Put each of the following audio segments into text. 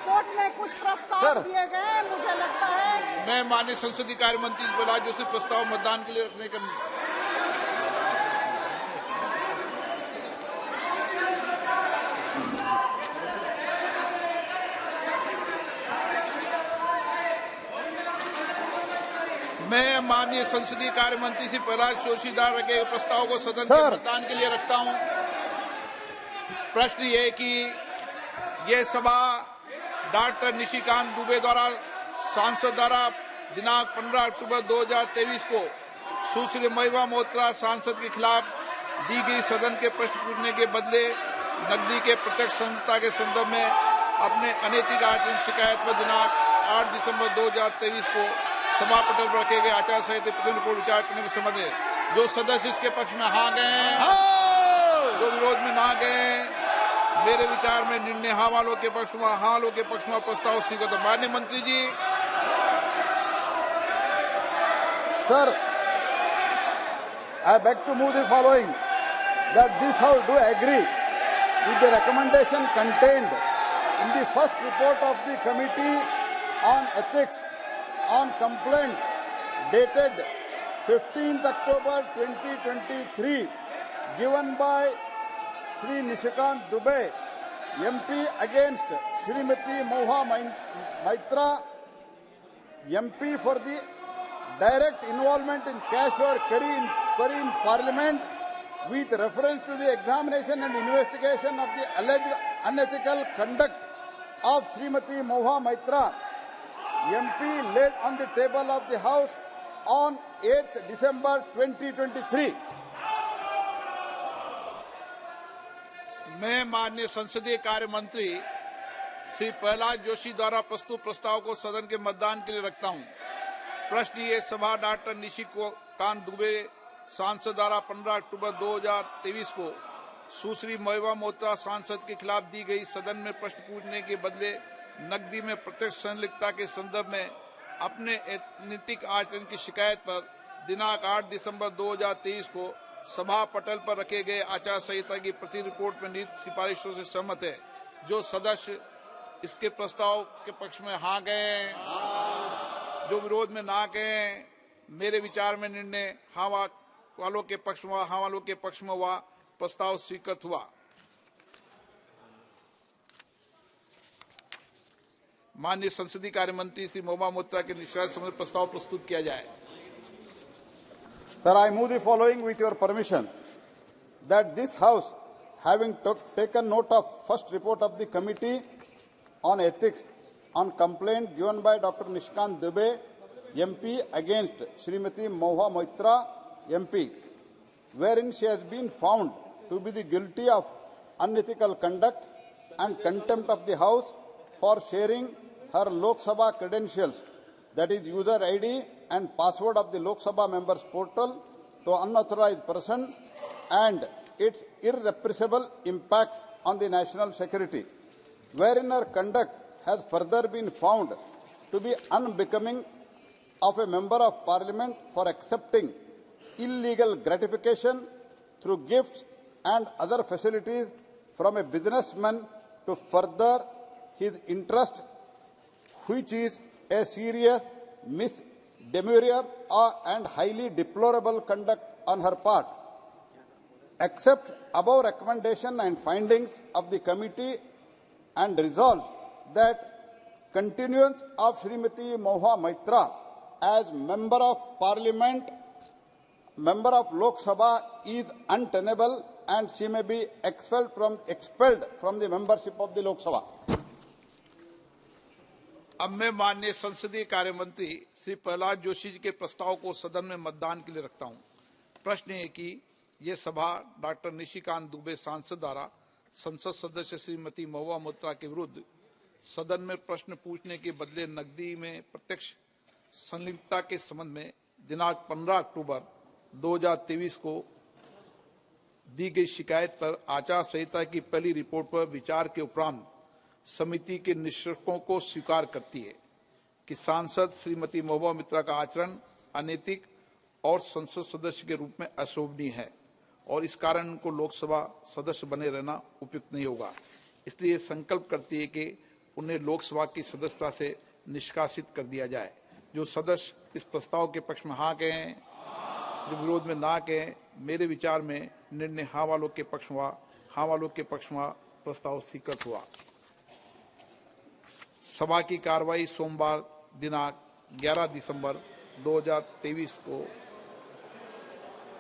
Report में कुछ प्रस्ताव दिए गए, मुझे लगता है। मैं माननीय संसदीय कार्य मंत्री प्रहलाद जोशी प्रस्ताव मतदान के लिए रखने का मैं माननीय संसदीय कार्य मंत्री श्री प्रहलाद जोशी द्वारा रखे गए प्रस्ताव को सदन के मतदान के लिए रखता हूं। प्रश्न ये कि यह सभा डॉक्टर निशिकांत दुबे द्वारा सांसद द्वारा दिनांक 15 अक्टूबर 2023 को सुश्री महिमा मोत्रा सांसद के खिलाफ दी गई सदन के प्रश्न पूछने के बदले नकदी के प्रत्यक्ष संलिप्तता के संदर्भ में अपने अनैतिक आचरण शिकायत पर दिनांक 8 दिसंबर 2023 को सभा पटल पर रखे गए आचार संहिता प्रतिनिधि रिपोर्ट विचार करने के संबंध में जो सदस्य इसके पक्ष में हाँ गए, जो विरोध में ना गए, मेरे विचार में निर्णय हाँ वालों के पक्ष में, हाँ वालों के पक्ष में प्रस्ताव स्वीकृत है। माननीय मंत्री जी। Sir, I beg to move the following, that this House do agree with the recommendation contained in the first report of the Committee on Ethics on Complaint dated 15th October 2023 given by Shri Nishikant Dubey, MP against Shrimati Moha Maitra, MP for the direct involvement in cash or query in Parliament with reference to the examination and investigation of the alleged unethical conduct of Shrimati Moha Maitra, MP, laid on the table of the House on 8th December 2023. मैं माननीय संसदीय कार्य मंत्री श्री प्रहलाद जोशी द्वारा प्रस्तुत प्रस्ताव को सदन के मतदान के लिए रखता हूं। प्रश्न ये सभा डॉक्टर निशिकांत दुबे सांसद द्वारा 15 अक्टूबर 2023 को सुश्री महिमा मोत्रा सांसद के खिलाफ दी गई सदन में प्रश्न पूछने के बदले नकदी में प्रत्यक्ष संलिप्तता के संदर्भ में अपने अनैतिक आचरण की शिकायत पर दिनांक 8 दिसंबर 2023 को सभा पटल पर रखे गए आचार संहिता की प्रति रिपोर्ट में निहित सिफारिशों से सहमत है। जो सदस्य इसके प्रस्ताव के पक्ष में हाँ गए, जो विरोध में ना गए, मेरे विचार में निर्णय हाँ वालों के पक्ष में, हाँ वालों के पक्ष में हुआ, प्रस्ताव स्वीकृत हुआ। माननीय संसदीय कार्य मंत्री श्री महिमा मोत्रा के निष्कर्ष संबंधी प्रस्ताव प्रस्तुत किया जाए। Sir, I move the following with your permission, that this House, having taken note of first report of the Committee on Ethics on complaint given by Dr. Nishikant Dubey, MP, against Srimati Moha Maitra, MP, wherein she has been found to be the guilty of unethical conduct and contempt of the House for sharing her Lok Sabha credentials, that is user ID and password of the Lok Sabha members portal, to unauthorized person, and its irrepressible impact on the national security, wherein her conduct has further been found to be unbecoming of a member of Parliament for accepting illegal gratification through gifts and other facilities from a businessman to further his interest, which is a serious misdemeanor and highly deplorable conduct on her part. Accept above recommendation and findings of the committee and resolve that continuance of Srimati Moha Maitra as Member of Parliament, Member of Lok Sabha is untenable, and she may be expelled from the membership of the Lok Sabha. अब मैं माननीय संसदीय कार्य मंत्री श्री प्रहलाद जोशी जी के प्रस्ताव को सदन में मतदान के लिए रखता हूं। प्रश्न है कि यह सभा डॉक्टर निशिकांत दुबे सांसद द्वारा संसद सदस्य श्रीमती महुआ मोत्रा के विरुद्ध सदन में प्रश्न पूछने के बदले नकदी में प्रत्यक्ष संलिप्तता के संबंध में दिनांक 15 अक्टूबर 2023 को दी गई शिकायत पर आचार संहिता की पहली रिपोर्ट पर विचार के उपरांत समिति के निष्कर्षों को स्वीकार करती है कि सांसद श्रीमती महुआ मोत्रा का आचरण अनैतिक और संसद सदस्य के रूप में अशोभनीय है और इस कारण उनको लोकसभा सदस्य बने रहना उपयुक्त नहीं होगा। इसलिए संकल्प करती है कि उन्हें लोकसभा की सदस्यता से निष्कासित कर दिया जाए। जो सदस्य इस प्रस्ताव के पक्ष में हाँ कहें, जो विरोध में ना कहें, मेरे विचार में निर्णय हाँ वालों के पक्ष हुआ। हाँ वालों के पक्ष में प्रस्ताव स्वीकृत हुआ। सभा की कार्रवाई सोमवार दिनांक 11 दिसंबर 2023 को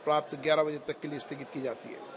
प्राप्त 11 बजे तक के लिए स्थगित की जाती है।